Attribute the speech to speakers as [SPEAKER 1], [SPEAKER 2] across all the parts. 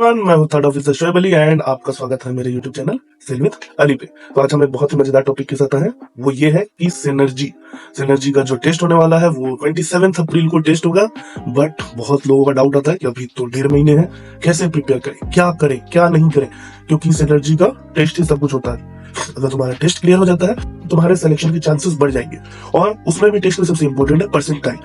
[SPEAKER 1] Everyone, मैं हूं third officer Shoaib Ali and आपका स्वागत है मेरे YouTube channel sell with Ali पे। तो आज हम एक बहुत ही मजेदार टॉपिक के साथ आए हैं। वो ये है कि सिनर्जी का जो टेस्ट होने वाला है वो 27 अप्रैल को टेस्ट होगा। बट बहुत लोगों का डाउट आता है कि अभी तो 1.5 महीने हैं, कैसे प्रिपेयर करें क्या नहीं करें, क्योंकि सिनर्जी का टेस्ट ही सब कुछ होता है। अगर तुम्हारा टेस्ट क्लियर हो जाता है तो तुम्हारे सिलेक्शन के चांसेस बढ़ जाएंगे। और उसमें भी टेस्ट में सबसे इंपॉर्टेंट है परसेंटाइल।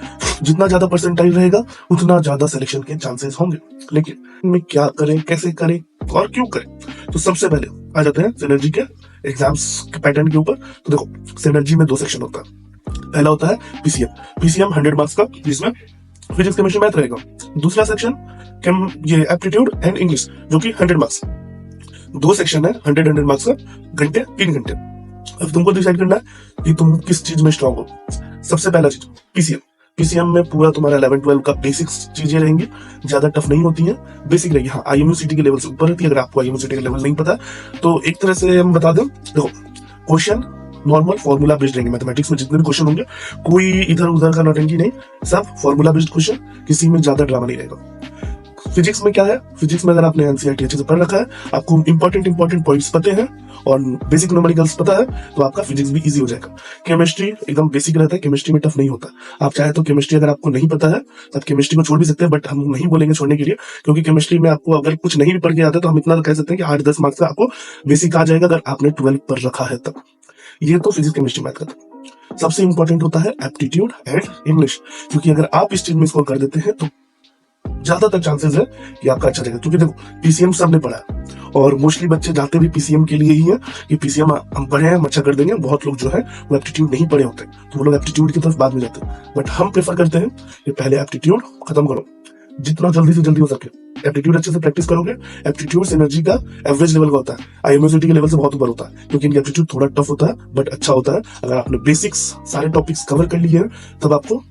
[SPEAKER 1] जितना ज्यादा परसेंटाइल रहेगा उतना ज्यादा सिलेक्शन के चांसेस होंगे। लेकिन इनमें क्या करें, कैसे करें और क्यों करें, तो सबसे पहले आ जाते हैं सिनर्जी के एग्जाम्स के पैटर्न के ऊपर। तो देखो, सिनर्जी में 2 सेक्शन होता है। पहला होता है पीसीएम 100 मार्क्स का, जिसमें फिजिक्स केमिस्ट्री मैथ रहेगा। दूसरा सेक्शन ये एप्टीट्यूड एंड इंग्लिश, जो कि 100 मार्क्स। 2 सेक्शन है 100 मार्क्स का, 3 घंटे। अब तुमको डिसाइड करना है कि तुम किस चीज में स्ट्रांग हो। सबसे पहला चीज पीसीएम में पूरा तुम्हारा 11-12 का बेसिक्स चीजें रहेंगी, ज्यादा टफ नहीं होती है, बेसिक रहेगी। हाँ, आईएमयूसीटी के लेवल से ऊपर रहती है। अगर आपको आईएमयूसीटी का लेवल नहीं पता तो एक तरह से हम बता दें, देखो क्वेश्चन नॉर्मल फॉर्मूला बेस्ड रहेंगे। मैथमेटिक्स में जितने भी क्वेश्चन होंगे कोई इधर उधर का नौटंकी नहीं, सब फॉर्मूला बेस्ड क्वेश्चन, किसी में ज्यादा ड्रामा नहीं रहेगा। फिजिक्स में क्या है, फिजिक्स में अगर आपने एनसीईआरटी अच्छे से पढ़ रखा है, आपको इंपॉर्टेंट पॉइंट्स पते हैं और बेसिक न्यूमेरिकल्स पता है, तो आपका फिजिक्स भी इजी हो जाएगा। केमिस्ट्री एकदम बेसिक रहता है, केमिस्ट्री में टफ नहीं होता। आप चाहे तो केमिस्ट्री अगर आपको नहीं पता है तो आप केमिस्ट्री को छोड़ भी सकते हैं, बट हम नहीं बोलेंगे छोड़ने के लिए, क्योंकि केमिस्ट्री में आपको अगर कुछ नहीं भी पढ़ के आता है तो हम इतना कह सकते हैं कि 8-10 मार्क्स का आपको बेसिक आ जाएगा अगर आपने 12 पर रखा है तब। ये तो फिजिक्स केमिस्ट्री मैथ का था। सबसे इंपॉर्टेंट होता है एप्टीट्यूड एंड इंग्लिश, क्योंकि अगर आप इस चीज में स्कोर कर देते हैं तो ज्यादातर चांसेस है कि आपका अच्छा जाएगा। क्योंकि देखो, पीसीएम सबने पढ़ा है और मोस्टली बच्चे जाते भी पीसीएम के लिए ही है कि पीसीएम हम पढ़े हैं, हम अच्छा कर देंगे। बहुत लोग जो है वो एप्टीट्यूड नहीं पढ़े होते, तो वो लोग एप्टीट्यूड की तरफ बाद में जाते हैं। बट हम प्रेफर करते हैं कि पहले एप्टीट्यूड खत्म करो, जितना जल्दी से जल्दी हो सके। एप्टीट्यूड अच्छे से प्रैक्टिस करोगे। एप्टीट्यूड सिनर्जी का एवरेज लेवल का होता है, आईएमयूसीटी के लेवल से बहुत ऊपर होता है, क्योंकि इनका एप्टीट्यूड थोड़ा टफ होता है बट अच्छा होता है। अगर आपने बेसिक्स सारे टॉपिक्स कवर कर लिए हैं तब आपको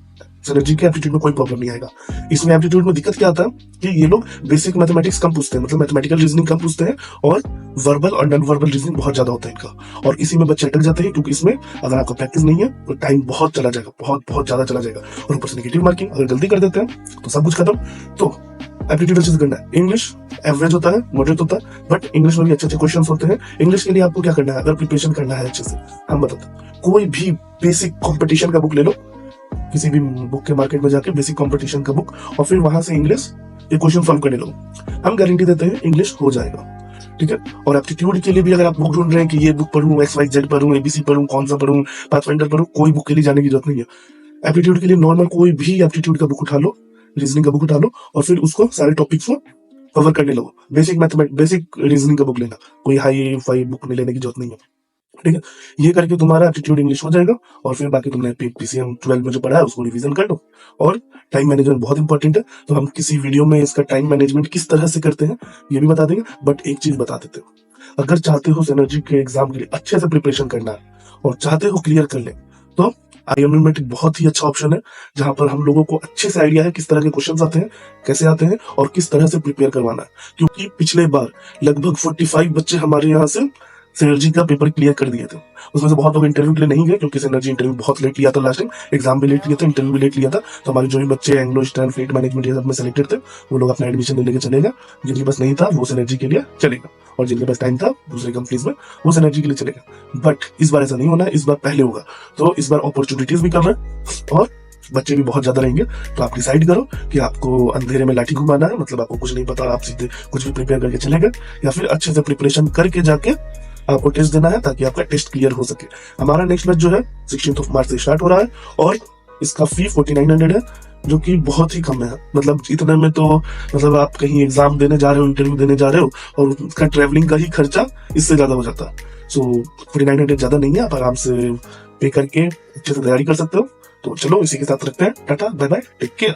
[SPEAKER 1] सिनर्जी के एप्टीट्यूड में कोई प्रॉब्लम नहीं आएगा। इसमें एप्टीट्यूड में दिक्कत क्या आता है कि ये लोग बेसिक मैथमेटिक्स कम पूछते हैं, मतलब मैथमेटिकल रीजनिंग कम पूछते हैं, और वर्बल और नॉन वर्बल रीजनिंग बहुत ज्यादा होता है इनका, और इसी में बच्चे अटक जाते हैं। क्योंकि इसमें अगर आपका प्रैक्टिस नहीं है तो टाइम बहुत चला जाएगा, बहुत ज्यादा चला जाएगा। और ऊपर से नेगेटिव मार्किंग, अगर गलती कर देते हैं तो सब कुछ खत्म। तो एप्टीट्यूड अच्छे से करना है। इंग्लिश एवरेज होता है, मॉडरेट होता है, बट इंग्लिश में भी अच्छे क्वेश्चन होते हैं। इंग्लिश के लिए आपको क्या करना है, अगर प्रिपरेशन करना है अच्छे से, हम बताते हैं, कोई भी बेसिक कॉम्पिटिशन का बुक ले लो, किसी भी बुक के मार्केट में जाके बेसिक कंपटीशन का बुक, और फिर वहां से इंग्लिश ये क्वेश्चन सॉल्व करने लगो। हम गारंटी देते हैं इंग्लिश हो जाएगा, ठीक है। और एप्टीट्यूड के लिए भी अगर आप बुक ढूंढ रहे हैं कि ये बुक पढ़ूं, XYZ पढ़ूं, ABC पढ़ूं, कौन सा पढ़ूं, पाथफाइंडर पढ़ूं, कोई बुक के लिए जाने की जरूरत नहीं है। एप्टीट्यूड के लिए नॉर्मल कोई भी एप्टीट्यूड का बुक उठा लो, रीजनिंग का बुक उठा लो, और फिर उसको सारे टॉपिक्स को कवर करने लगो। बेसिक रीजनिंग का बुक लेना, कोई हाई फाई बुक नहीं लेने की जरूरत नहीं है, ठीक है। ये करके तुम्हारा एप्टीट्यूड इंग्लिश हो जाएगा, और फिर बाकी तुमने पीसीएम 12 में जो पढ़ा है उसको रिवीजन कर लो। और टाइम मैनेजमेंट बहुत इंपॉर्टेंट है, तो हम किसी वीडियो में इसका टाइम मैनेजमेंट किस तरह से करते हैं ये भी बता देंगे। बट एक चीज बता देते हो, अगर चाहते हो सिनर्जी के एग्जाम के लिए अच्छे से प्रिपरेशन करना है और चाहते हो क्लियर कर ले, तो आईएमयू में बहुत ही अच्छा ऑप्शन है, जहां पर हम लोगों को अच्छे से आइडिया है किस तरह के क्वेश्चंस आते हैं, कैसे आते हैं और किस तरह से प्रिपेयर करवाना है। क्योंकि पिछले बार लगभग 45 बच्चे हमारे यहाँ से सिनर्जी का पेपर क्लियर कर दिए थे। उसमें से बहुत लोग इंटरव्यू के लिए नहीं गए, क्योंकि सिनर्जी इंटरव्यू बहुत लेट लिया था, लास्ट टाइम एग्जाम भी लेट लिया था, इंटरव्यू भी लेट लिया था। तो हमारे जो भी बच्चे एंग्लो स्टैंड फ्लीट मैनेजमेंट ये सब में सेलेक्टेड थे, वो लोग अपना एडमिशन लेके चलेगा। जिनके पास नहीं था वो सिनर्जी के लिए चलेगा, और जिनके पास टाइम था दूसरी कंपनीज में वो सिनर्जी के लिए चलेगा। बट इस बार ऐसा नहीं होना है, इस बार पहले होगा। तो इस बार अपॉर्चुनिटीज भी कम है और बच्चे भी बहुत ज्यादा रहेंगे। तो आप डिसाइड करो कि आपको अंधेरे में लाठी घुमाना है, मतलब आपको कुछ नहीं पता, आप सीधे कुछ भी प्रिपेयर करके चले गए, या फिर अच्छे से प्रिपरेशन करके जाके आपको टेस्ट देना है ताकि आपका टेस्ट क्लियर हो सके। हमारा नेक्स्ट बैच जो है 16 मार्च से स्टार्ट हो रहा है, और इसका फी 4900 है, जो कि बहुत ही कम है। मतलब इतने में तो मतलब आप कहीं एग्जाम देने जा रहे हो, इंटरव्यू देने जा रहे हो, और उसका ट्रेवलिंग का ही खर्चा इससे ज्यादा हो जाता है। सो 4900 ज्यादा नहीं है, आप आराम से पे करके अच्छे से तैयारी कर सकते हो। तो चलो इसी के साथ रखते हैं, tata bye bye, take care.